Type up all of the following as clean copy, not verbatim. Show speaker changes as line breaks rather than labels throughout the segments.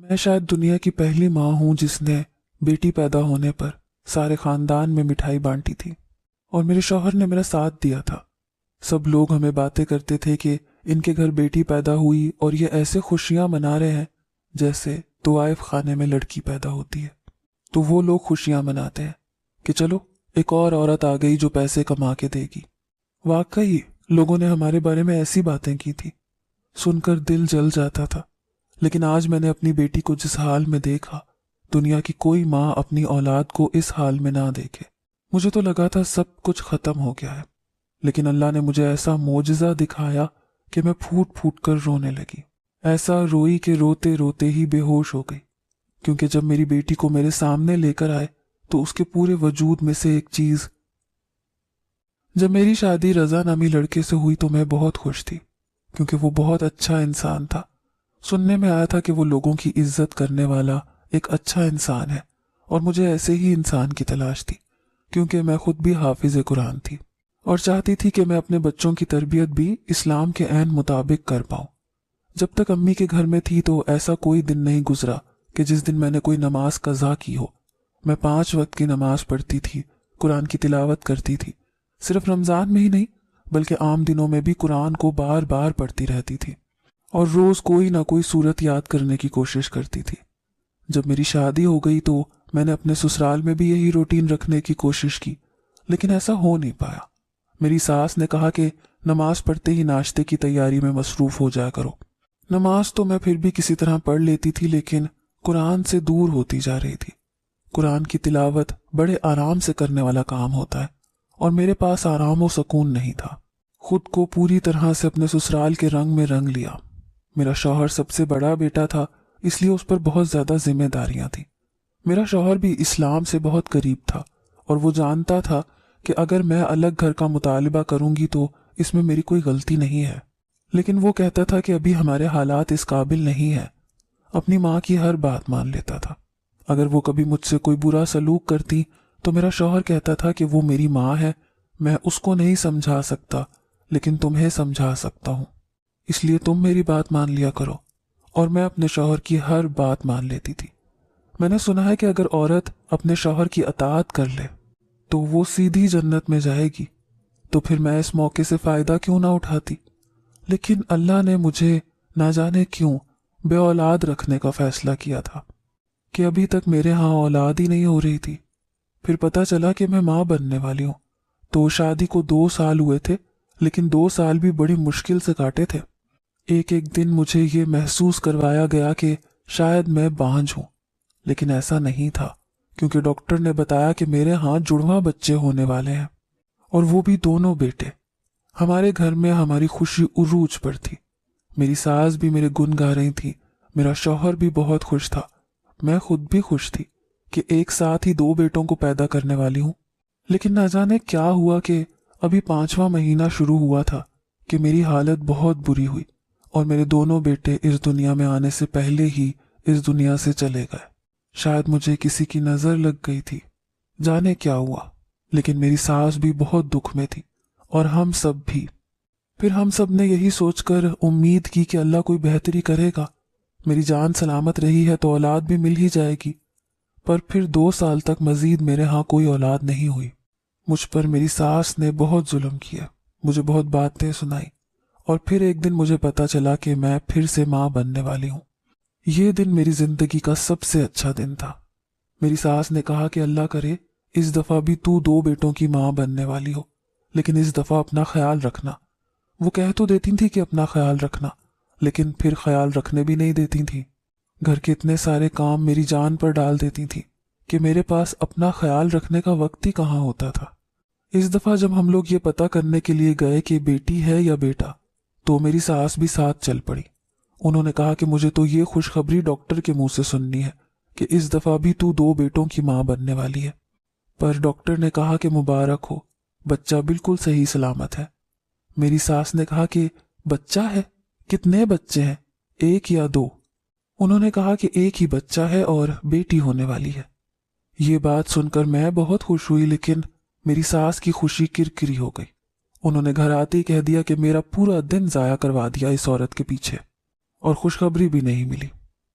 میں شاید دنیا کی پہلی ماں ہوں جس نے بیٹی پیدا ہونے پر سارے خاندان میں مٹھائی بانٹی تھی، اور میرے شوہر نے میرا ساتھ دیا تھا۔ سب لوگ ہمیں باتیں کرتے تھے کہ ان کے گھر بیٹی پیدا ہوئی اور یہ ایسے خوشیاں منا رہے ہیں جیسے طوائف خانے میں لڑکی پیدا ہوتی ہے۔ تو وہ لوگ خوشیاں مناتے ہیں کہ چلو ایک اور عورت آ گئی جو پیسے کما کے دے گی۔ واقعی لوگوں نے ہمارے بارے میں ایسی باتیں کی تھی، سن کر دل جل جاتا تھا۔ لیکن آج میں نے اپنی بیٹی کو جس حال میں دیکھا، دنیا کی کوئی ماں اپنی اولاد کو اس حال میں نہ دیکھے۔ مجھے تو لگا تھا سب کچھ ختم ہو گیا ہے، لیکن اللہ نے مجھے ایسا معجزہ دکھایا کہ میں پھوٹ پھوٹ کر رونے لگی۔ ایسا روئی کہ روتے روتے ہی بے ہوش ہو گئی، کیونکہ جب میری بیٹی کو میرے سامنے لے کر آئے تو اس کے پورے وجود میں سے ایک چیز۔ جب میری شادی رضا نامی لڑکے سے ہوئی تو میں بہت خوش تھی، کیونکہ وہ بہت اچھا انسان تھا۔ سننے میں آیا تھا کہ وہ لوگوں کی عزت کرنے والا ایک اچھا انسان ہے، اور مجھے ایسے ہی انسان کی تلاش تھی، کیونکہ میں خود بھی حافظ قرآن تھی اور چاہتی تھی کہ میں اپنے بچوں کی تربیت بھی اسلام کے عین مطابق کر پاؤں۔ جب تک امی کے گھر میں تھی تو ایسا کوئی دن نہیں گزرا کہ جس دن میں نے کوئی نماز قضا کی ہو۔ میں 5 وقت کی نماز پڑھتی تھی، قرآن کی تلاوت کرتی تھی، صرف رمضان میں ہی نہیں بلکہ عام دنوں میں بھی قرآن کو بار بار پڑھتی رہتی تھی، اور روز کوئی نہ کوئی صورت یاد کرنے کی کوشش کرتی تھی۔ جب میری شادی ہو گئی تو میں نے اپنے سسرال میں بھی یہی روٹین رکھنے کی کوشش کی، لیکن ایسا ہو نہیں پایا۔ میری ساس نے کہا کہ نماز پڑھتے ہی ناشتے کی تیاری میں مصروف ہو جایا کرو۔ نماز تو میں پھر بھی کسی طرح پڑھ لیتی تھی، لیکن قرآن سے دور ہوتی جا رہی تھی۔ قرآن کی تلاوت بڑے آرام سے کرنے والا کام ہوتا ہے، اور میرے پاس آرام و سکون نہیں تھا۔ خود کو پوری طرح سے اپنے سسرال کے رنگ میں رنگ لیا۔ میرا شوہر سب سے بڑا بیٹا تھا، اس لیے اس پر بہت زیادہ ذمہ داریاں تھیں۔ میرا شوہر بھی اسلام سے بہت قریب تھا، اور وہ جانتا تھا کہ اگر میں الگ گھر کا مطالبہ کروں گی تو اس میں میری کوئی غلطی نہیں ہے، لیکن وہ کہتا تھا کہ ابھی ہمارے حالات اس قابل نہیں ہیں۔ اپنی ماں کی ہر بات مان لیتا تھا۔ اگر وہ کبھی مجھ سے کوئی برا سلوک کرتی تو میرا شوہر کہتا تھا کہ وہ میری ماں ہے، میں اس کو نہیں سمجھا سکتا لیکن تمہیں سمجھا سکتا ہوں، اس لیے تم میری بات مان لیا کرو۔ اور میں اپنے شوہر کی ہر بات مان لیتی تھی۔ میں نے سنا ہے کہ اگر عورت اپنے شوہر کی اطاعت کر لے تو وہ سیدھی جنت میں جائے گی، تو پھر میں اس موقع سے فائدہ کیوں نہ اٹھاتی؟ لیکن اللہ نے مجھے نہ جانے کیوں بے اولاد رکھنے کا فیصلہ کیا تھا کہ ابھی تک میرے ہاں اولاد ہی نہیں ہو رہی تھی۔ پھر پتہ چلا کہ میں ماں بننے والی ہوں، تو شادی کو 2 سال ہوئے تھے، لیکن 2 سال بھی بڑی مشکل سے کاٹے تھے۔ ایک دن مجھے یہ محسوس کروایا گیا کہ شاید میں بانجھ ہوں، لیکن ایسا نہیں تھا، کیونکہ ڈاکٹر نے بتایا کہ میرے ہاں جڑواں بچے ہونے والے ہیں، اور وہ بھی دونوں بیٹے۔ ہمارے گھر میں ہماری خوشی عروج پر تھی۔ میری ساس بھی میرے گن گا رہی تھی، میرا شوہر بھی بہت خوش تھا، میں خود بھی خوش تھی کہ ایک ساتھ ہی 2 بیٹوں کو پیدا کرنے والی ہوں۔ لیکن نہ جانے کیا ہوا کہ ابھی 5واں مہینہ شروع ہوا تھا کہ میری حالت بہت بری ہوئی، اور میرے دونوں بیٹے اس دنیا میں آنے سے پہلے ہی اس دنیا سے چلے گئے۔ شاید مجھے کسی کی نظر لگ گئی تھی، جانے کیا ہوا، لیکن میری ساس بھی بہت دکھ میں تھی، اور ہم سب بھی۔ پھر ہم سب نے یہی سوچ کر امید کی کہ اللہ کوئی بہتری کرے گا، میری جان سلامت رہی ہے تو اولاد بھی مل ہی جائے گی۔ پر پھر 2 سال تک مزید میرے ہاں کوئی اولاد نہیں ہوئی۔ مجھ پر میری ساس نے بہت ظلم کیا، مجھے بہت باتیں سنائی، اور پھر ایک دن مجھے پتا چلا کہ میں پھر سے ماں بننے والی ہوں۔ یہ دن میری زندگی کا سب سے اچھا دن تھا۔ میری ساس نے کہا کہ اللہ کرے اس دفعہ بھی تو 2 بیٹوں کی ماں بننے والی ہو، لیکن اس دفعہ اپنا خیال رکھنا۔ وہ کہہ تو دیتی تھی کہ اپنا خیال رکھنا، لیکن پھر خیال رکھنے بھی نہیں دیتی تھی۔ گھر کے اتنے سارے کام میری جان پر ڈال دیتی تھی کہ میرے پاس اپنا خیال رکھنے کا وقت ہی کہاں ہوتا تھا۔ اس دفعہ جب ہم لوگ یہ پتہ کرنے کے لیے گئے کہ بیٹی ہے یا بیٹا، تو میری ساس بھی ساتھ چل پڑی۔ انہوں نے کہا کہ مجھے تو یہ خوشخبری ڈاکٹر کے منہ سے سننی ہے کہ اس دفعہ بھی تو 2 بیٹوں کی ماں بننے والی ہے۔ پر ڈاکٹر نے کہا کہ مبارک ہو، بچہ بالکل صحیح سلامت ہے۔ میری ساس نے کہا کہ بچہ ہے؟ کتنے بچے ہیں، 1 یا 2؟ انہوں نے کہا کہ 1 ہی بچہ ہے اور بیٹی ہونے والی ہے۔ یہ بات سن کر میں بہت خوش ہوئی، لیکن میری ساس کی خوشی کرکری ہو گئی۔ انہوں نے گھر آتے ہی کہہ دیا کہ میرا پورا دن ضائع کروا دیا اس عورت کے پیچھے، اور خوشخبری بھی نہیں ملی۔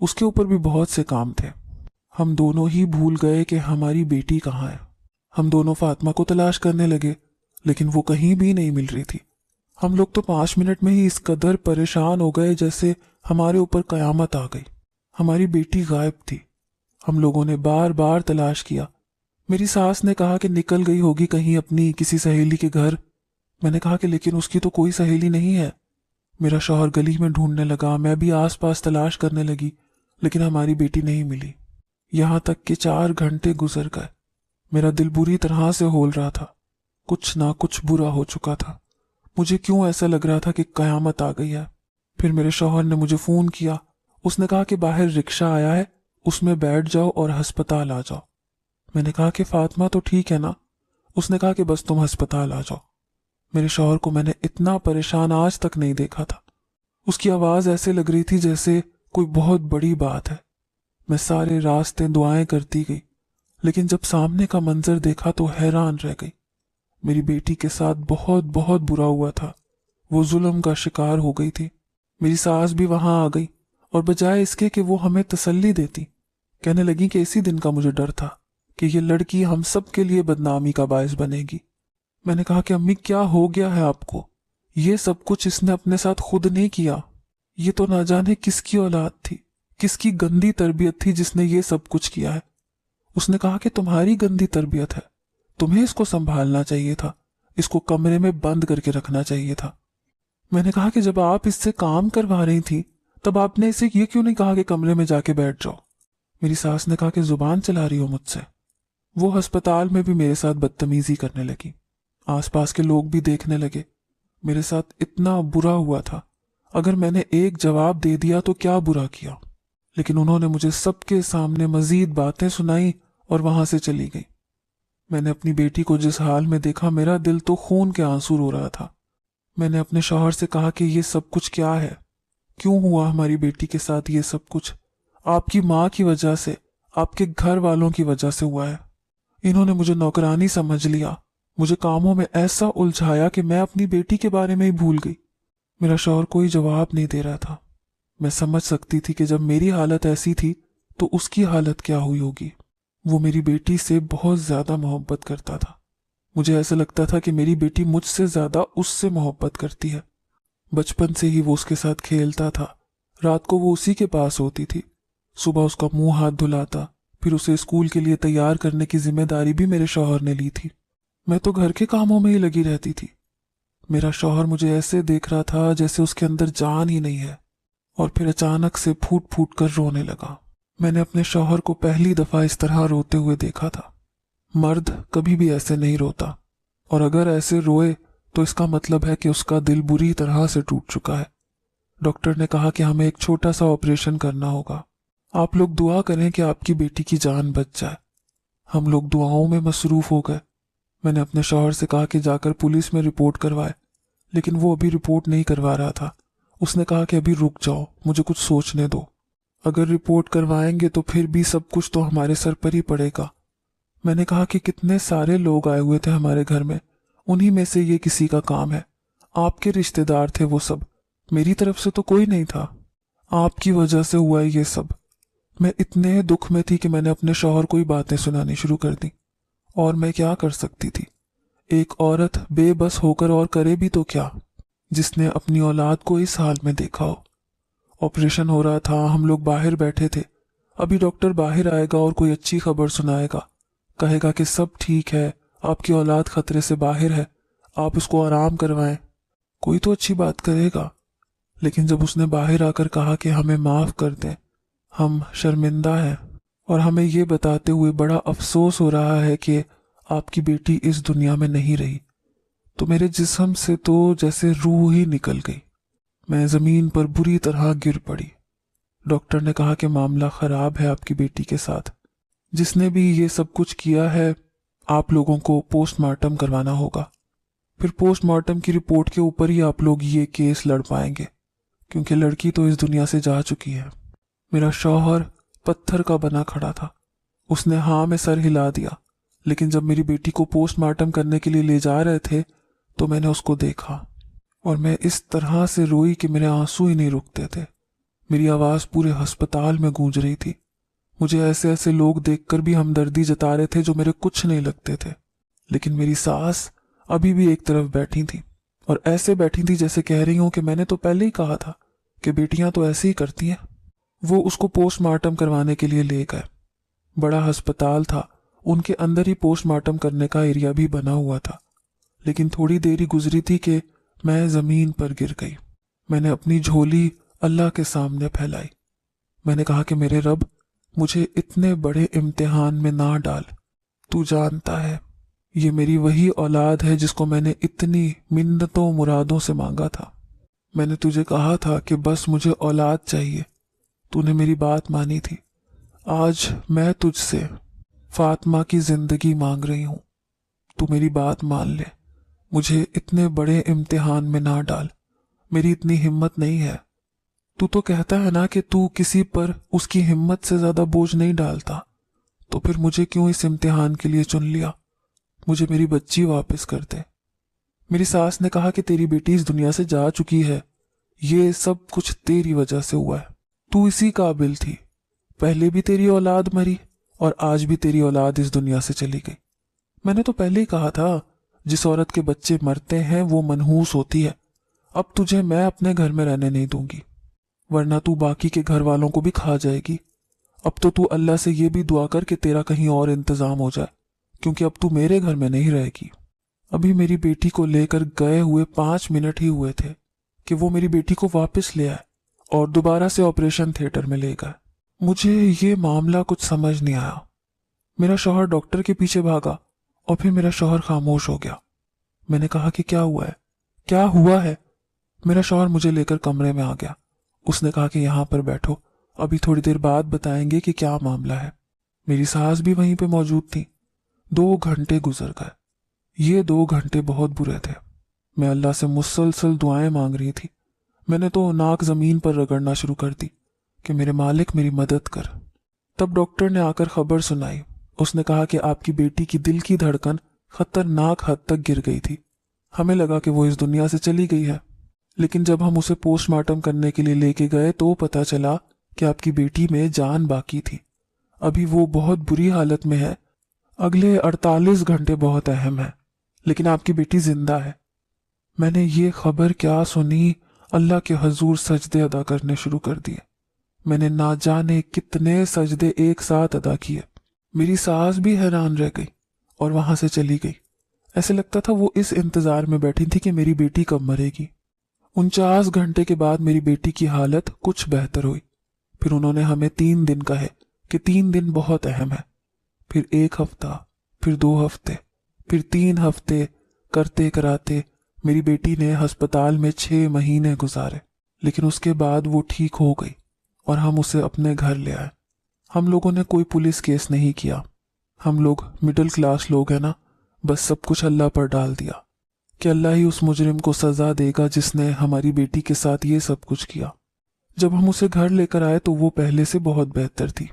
اس کے اوپر بھی بہت سے کام تھے۔ ہم دونوں ہی بھول گئے کہ ہماری بیٹی کہاں ہے۔ ہم دونوں فاطمہ کو تلاش کرنے لگے، لیکن وہ کہیں بھی نہیں مل رہی تھی۔ ہم لوگ تو 5 منٹ میں ہی اس قدر پریشان ہو گئے جیسے ہمارے اوپر قیامت آ گئی۔ ہماری بیٹی غائب تھی۔ ہم لوگوں نے بار بار تلاش کیا۔ میری ساس نے کہا کہ نکل گئی ہوگی کہیں اپنی کسی سہیلی کے گھر۔ میں نے کہا کہ لیکن اس کی تو کوئی سہیلی نہیں ہے۔ میرا شوہر گلی میں ڈھونڈنے لگا، میں بھی آس پاس تلاش کرنے لگی، لیکن ہماری بیٹی نہیں ملی۔ یہاں تک کہ 4 گھنٹے گزر گئے۔ میرا دل بری طرح سے ہول رہا تھا۔ کچھ نہ کچھ برا ہو چکا تھا۔ مجھے کیوں ایسا لگ رہا تھا کہ قیامت آ گئی ہے۔ پھر میرے شوہر نے مجھے فون کیا۔ اس نے کہا کہ باہر رکشہ آیا ہے، اس میں بیٹھ جاؤ اور ہسپتال آ جاؤ۔ میں نے کہا کہ فاطمہ تو ٹھیک ہے نا؟ اس نے کہا کہ بس تم ہسپتال آ جاؤ۔ میرے شوہر کو میں نے اتنا پریشان آج تک نہیں دیکھا تھا۔ اس کی آواز ایسے لگ رہی تھی جیسے کوئی بہت بڑی بات ہے۔ میں سارے راستے دعائیں کرتی گئی، لیکن جب سامنے کا منظر دیکھا تو حیران رہ گئی۔ میری بیٹی کے ساتھ بہت بہت برا ہوا تھا۔ وہ ظلم کا شکار ہو گئی تھی۔ میری ساس بھی وہاں آ گئی، اور بجائے اس کے کہ وہ ہمیں تسلی دیتی، کہنے لگی کہ اسی دن کا مجھے ڈر تھا کہ یہ لڑکی ہم سب کے لیے بدنامی کا باعث بنے گی۔ میں نے کہا کہ امی کیا ہو گیا ہے آپ کو؟ یہ سب کچھ اس نے اپنے ساتھ خود نہیں کیا۔ یہ تو نہ جانے کس کی اولاد تھی، کس کی گندی تربیت تھی جس نے یہ سب کچھ کیا ہے۔ اس نے کہا کہ تمہاری گندی تربیت ہے، تمہیں اس کو سنبھالنا چاہیے تھا، اس کو کمرے میں بند کر کے رکھنا چاہیے تھا۔ میں نے کہا کہ جب آپ اس سے کام کروا رہی تھیں تب آپ نے اسے یہ کیوں نہیں کہا کہ کمرے میں جا کے بیٹھ جاؤ؟ میری ساس نے کہا کہ زبان چلا رہی ہو مجھ سے۔ وہ ہسپتال میں بھی میرے ساتھ بدتمیزی کرنے لگی۔ آس پاس کے لوگ بھی دیکھنے لگے۔ میرے ساتھ اتنا برا ہوا تھا، اگر میں نے ایک جواب دے دیا تو کیا برا کیا، لیکن انہوں نے مجھے سب کے سامنے مزید باتیں سنائیں اور وہاں سے چلی گئی۔ میں نے اپنی بیٹی کو جس حال میں دیکھا میرا دل تو خون کے آنسو رو رہا تھا۔ میں نے اپنے شوہر سے کہا کہ یہ سب کچھ کیا ہے؟ کیوں ہوا ہماری بیٹی کے ساتھ یہ سب کچھ؟ آپ کی ماں کی وجہ سے، آپ کے گھر والوں کی وجہ سے ہوا ہے۔ انہوں نے مجھے نوکرانی سمجھ لیا، مجھے کاموں میں ایسا الجھایا کہ میں اپنی بیٹی کے بارے میں ہی بھول گئی۔ میرا شوہر کوئی جواب نہیں دے رہا تھا۔ میں سمجھ سکتی تھی کہ جب میری حالت ایسی تھی تو اس کی حالت کیا ہوئی ہوگی۔ وہ میری بیٹی سے بہت زیادہ محبت کرتا تھا۔ مجھے ایسا لگتا تھا کہ میری بیٹی مجھ سے زیادہ اس سے محبت کرتی ہے۔ بچپن سے ہی وہ اس کے ساتھ کھیلتا تھا، رات کو وہ اسی کے پاس ہوتی تھی، صبح اس کا منہ ہاتھ دھلاتا، پھر اسے اسکول کے لیے تیار کرنے کی ذمہ داری بھی میرے شوہر نے لی تھی۔ میں تو گھر کے کاموں میں ہی لگی رہتی تھی۔ میرا شوہر مجھے ایسے دیکھ رہا تھا جیسے اس کے اندر جان ہی نہیں ہے، اور پھر اچانک سے پھوٹ پھوٹ کر رونے لگا۔ میں نے اپنے شوہر کو پہلی دفعہ اس طرح روتے ہوئے دیکھا تھا۔ مرد کبھی بھی ایسے نہیں روتا، اور اگر ایسے روئے تو اس کا مطلب ہے کہ اس کا دل بری طرح سے ٹوٹ چکا ہے۔ ڈاکٹر نے کہا کہ ہمیں ایک چھوٹا سا آپریشن کرنا ہوگا۔ آپ لوگ دعا کریں کہ آپ کی بیٹی کی جان بچ جائے۔ ہم لوگ دعاؤں میں مصروف ہو گئے۔ میں نے اپنے شوہر سے کہا کہ جا کر پولیس میں رپورٹ کروائے، لیکن وہ ابھی رپورٹ نہیں کروا رہا تھا۔ اس نے کہا کہ ابھی رک جاؤ، مجھے کچھ سوچنے دو۔ اگر رپورٹ کروائیں گے تو پھر بھی سب کچھ تو ہمارے سر پر ہی پڑے گا۔ میں نے کہا کہ کتنے سارے لوگ آئے ہوئے تھے ہمارے گھر میں، انہی میں سے یہ کسی کا کام ہے۔ آپ کے رشتہ دار تھے وہ سب، میری طرف سے تو کوئی نہیں تھا۔ آپ کی وجہ سے ہوا ہے یہ سب۔ میں اتنے دکھ میں تھی کہ میں نے اپنے شوہر کو ہی باتیں سنانی شروع کر دی، اور میں کیا کر سکتی تھی؟ ایک عورت بے بس ہو کر اور کرے بھی تو کیا، جس نے اپنی اولاد کو اس حال میں دیکھا ہو۔ آپریشن ہو رہا تھا، ہم لوگ باہر بیٹھے تھے۔ ابھی ڈاکٹر باہر آئے گا اور کوئی اچھی خبر سنائے گا، کہے گا کہ سب ٹھیک ہے، آپ کی اولاد خطرے سے باہر ہے، آپ اس کو آرام کروائیں۔ کوئی تو اچھی بات کرے گا۔ لیکن جب اس نے باہر آ کر کہا کہ ہمیں معاف کر دیں، ہم شرمندہ ہیں، اور ہمیں یہ بتاتے ہوئے بڑا افسوس ہو رہا ہے کہ آپ کی بیٹی اس دنیا میں نہیں رہی، تو میرے جسم سے تو جیسے روح ہی نکل گئی۔ میں زمین پر بری طرح گر پڑی۔ ڈاکٹر نے کہا کہ معاملہ خراب ہے آپ کی بیٹی کے ساتھ۔ جس نے بھی یہ سب کچھ کیا ہے، آپ لوگوں کو پوسٹ مارٹم کروانا ہوگا۔ پھر پوسٹ مارٹم کی رپورٹ کے اوپر ہی آپ لوگ یہ کیس لڑ پائیں گے، کیونکہ لڑکی تو اس دنیا سے جا چکی ہے۔ میرا شوہر پتھر کا بنا کھڑا تھا۔ اس نے ہاں میں سر ہلا دیا، لیکن جب میری بیٹی کو پوسٹ مارٹم کرنے کے لیے لے جا رہے تھے تو میں نے اس کو دیکھا، اور میں اس طرح سے روئی کہ میرے آنسو ہی نہیں رکتے تھے۔ میری آواز پورے ہسپتال میں گونج رہی تھی۔ مجھے ایسے ایسے لوگ دیکھ کر بھی ہمدردی جتا رہے تھے جو میرے کچھ نہیں لگتے تھے، لیکن میری ساس ابھی بھی ایک طرف بیٹھی تھی، اور ایسے بیٹھی تھی جیسے کہہ رہی ہوں کہ میں نے تو پہلے ہی کہا تھا کہ بیٹیاں تو ایسے ہی کرتی ہیں۔ وہ اس کو پوسٹ مارٹم کروانے کے لیے لے گئے۔ بڑا ہسپتال تھا، ان کے اندر ہی پوسٹ مارٹم کرنے کا ایریا بھی بنا ہوا تھا، لیکن تھوڑی دیر ہی گزری تھی کہ میں زمین پر گر گئی۔ میں نے اپنی جھولی اللہ کے سامنے پھیلائی۔ میں نے کہا کہ میرے رب، مجھے اتنے بڑے امتحان میں نہ ڈال۔ تو جانتا ہے یہ میری وہی اولاد ہے جس کو میں نے اتنی منتوں مرادوں سے مانگا تھا۔ میں نے تجھے کہا تھا کہ بس مجھے اولاد چاہیے، تو نے میری بات مانی تھی۔ آج میں تجھ سے فاطمہ کی زندگی مانگ رہی ہوں، تو میری بات مان لے، مجھے اتنے بڑے امتحان میں نہ ڈال، میری اتنی ہمت نہیں ہے۔ تو کہتا ہے نا کہ تو کسی پر اس کی ہمت سے زیادہ بوجھ نہیں ڈالتا، تو پھر مجھے کیوں اس امتحان کے لیے چن لیا؟ مجھے میری بچی واپس کر دے۔ میری ساس نے کہا کہ تیری بیٹی اس دنیا سے جا چکی ہے، یہ سب کچھ تیری وجہ سے ہوا ہے، تو اسی قابل تھی، پہلے بھی تیری اولاد مری اور آج بھی تیری اولاد اس دنیا سے چلی گئی۔ میں نے تو پہلے ہی کہا تھا، جس عورت کے بچے مرتے ہیں وہ منحوس ہوتی ہے۔ اب تجھے میں اپنے گھر میں رہنے نہیں دوں گی، ورنہ تو باقی کے گھر والوں کو بھی کھا جائے گی۔ اب تو اللہ سے یہ بھی دعا کر کہ تیرا کہیں اور انتظام ہو جائے، کیونکہ اب تو میرے گھر میں نہیں رہے گی۔ ابھی میری بیٹی کو لے کر گئے ہوئے 5 منٹ ہی ہوئے تھے کہ وہ میری بیٹی کو واپس لے آئے اور دوبارہ سے آپریشن تھیٹر میں لے گئے۔ مجھے یہ معاملہ کچھ سمجھ نہیں آیا۔ میرا شوہر ڈاکٹر کے پیچھے بھاگا اور پھر میرا شوہر خاموش ہو گیا۔ میں نے کہا کہ کیا ہوا ہے، کیا ہوا ہے؟ میرا شوہر مجھے لے کر کمرے میں آ گیا۔ اس نے کہا کہ یہاں پر بیٹھو، ابھی تھوڑی دیر بعد بتائیں گے کہ کیا معاملہ ہے۔ میری ساس بھی وہیں پہ موجود تھی۔ 2 گھنٹے گزر گئے۔ یہ 2 گھنٹے بہت برے تھے۔ میں اللہ سے مسلسل دعائیں مانگ رہی تھی۔ میں نے تو ناک زمین پر رگڑنا شروع کر دی کہ میرے مالک میری مدد کر۔ تب ڈاکٹر نے آ کر خبر سنائی۔ اس نے کہا کہ آپ کی بیٹی کی دل کی دھڑکن خطرناک حد تک گر گئی تھی، ہمیں لگا کہ وہ اس دنیا سے چلی گئی ہے، لیکن جب ہم اسے پوسٹ مارٹم کرنے کے لیے لے کے گئے تو پتہ چلا کہ آپ کی بیٹی میں جان باقی تھی۔ ابھی وہ بہت بری حالت میں ہے، اگلے 48 گھنٹے بہت اہم ہیں، لیکن آپ کی بیٹی زندہ ہے۔ میں نے یہ خبر کیا سنی، اللہ کے حضور سجدے ادا کرنے شروع کر دیے۔ میں نے نہ جانے کتنے سجدے ایک ساتھ ادا کیے۔ میری ساس بھی حیران رہ گئی اور وہاں سے چلی گئی۔ ایسے لگتا تھا وہ اس انتظار میں بیٹھی تھی کہ میری بیٹی کب مرے گی۔ 49 گھنٹے کے بعد میری بیٹی کی حالت کچھ بہتر ہوئی۔ پھر انہوں نے ہمیں 3 دن کہے کہ 3 دن بہت اہم ہے۔ پھر 1 ہفتہ، پھر 2 ہفتے، پھر 3 ہفتے کرتے کراتے میری بیٹی نے ہسپتال میں 6 مہینے گزارے، لیکن اس کے بعد وہ ٹھیک ہو گئی اور ہم اسے اپنے گھر لے آئے۔ ہم لوگوں نے کوئی پولیس کیس نہیں کیا، ہم لوگ مڈل کلاس لوگ ہیں نا، بس سب کچھ اللہ پر ڈال دیا کہ اللہ ہی اس مجرم کو سزا دے گا جس نے ہماری بیٹی کے ساتھ یہ سب کچھ کیا۔ جب ہم اسے گھر لے کر آئے تو وہ پہلے سے بہت بہتر تھی۔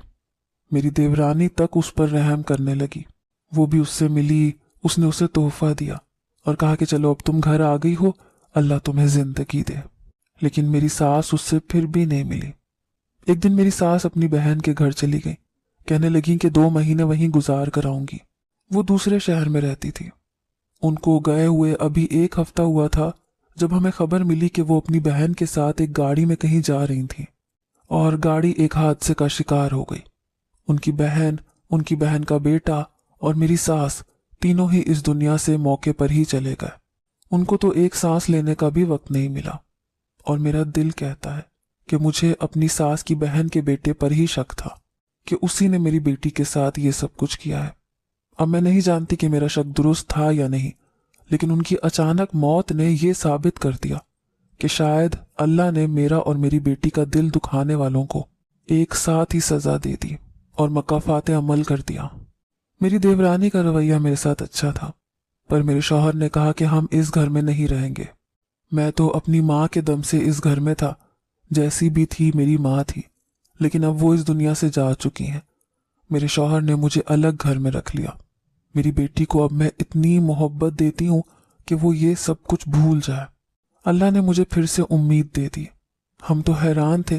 میری دیورانی تک اس پر رحم کرنے لگی، وہ بھی اس سے ملی، اس نے اسے تحفہ دیا اور کہا کہ چلو اب تم گھر آ گئی ہو، اللہ تمہیں زندگی دے۔ لیکن میری ساس اس سے پھر بھی نہیں ملی۔ ایک دن میری ساس اپنی بہن کے گھر چلی گئی، کہنے لگی کہ 2 مہینے وہیں گزار کر آؤں گی۔ وہ دوسرے شہر میں رہتی تھی۔ ان کو گئے ہوئے ابھی 1 ہفتہ ہوا تھا جب ہمیں خبر ملی کہ وہ اپنی بہن کے ساتھ ایک گاڑی میں کہیں جا رہی تھیں اور گاڑی ایک حادثے کا شکار ہو گئی۔ ان کی بہن کا بیٹا اور میری ساس تینوں ہی اس دنیا سے موقع پر ہی چلے گئے۔ ان کو تو ایک سانس لینے کا بھی وقت نہیں ملا، اور میرا دل کہتا ہے کہ مجھے اپنی ساس کی بہن کے بیٹے پر ہی شک تھا کہ اسی نے میری بیٹی کے ساتھ یہ سب کچھ کیا ہے۔ اب میں نہیں جانتی کہ میرا شک درست تھا یا نہیں، لیکن ان کی اچانک موت نے یہ ثابت کر دیا کہ شاید اللہ نے میرا اور میری بیٹی کا دل دکھانے والوں کو ایک ساتھ ہی سزا دے دی اور مکافات عمل کر دیا۔ میری دیورانی کا رویہ میرے ساتھ اچھا تھا، پر میرے شوہر نے کہا کہ ہم اس گھر میں نہیں رہیں گے۔ میں تو اپنی ماں کے دم سے اس گھر میں تھا، جیسی بھی تھی میری ماں تھی، لیکن اب وہ اس دنیا سے جا چکی ہیں۔ میرے شوہر نے مجھے الگ گھر میں رکھ لیا۔ میری بیٹی کو اب میں اتنی محبت دیتی ہوں کہ وہ یہ سب کچھ بھول جائے۔ اللہ نے مجھے پھر سے امید دے دی۔ ہم تو حیران تھے،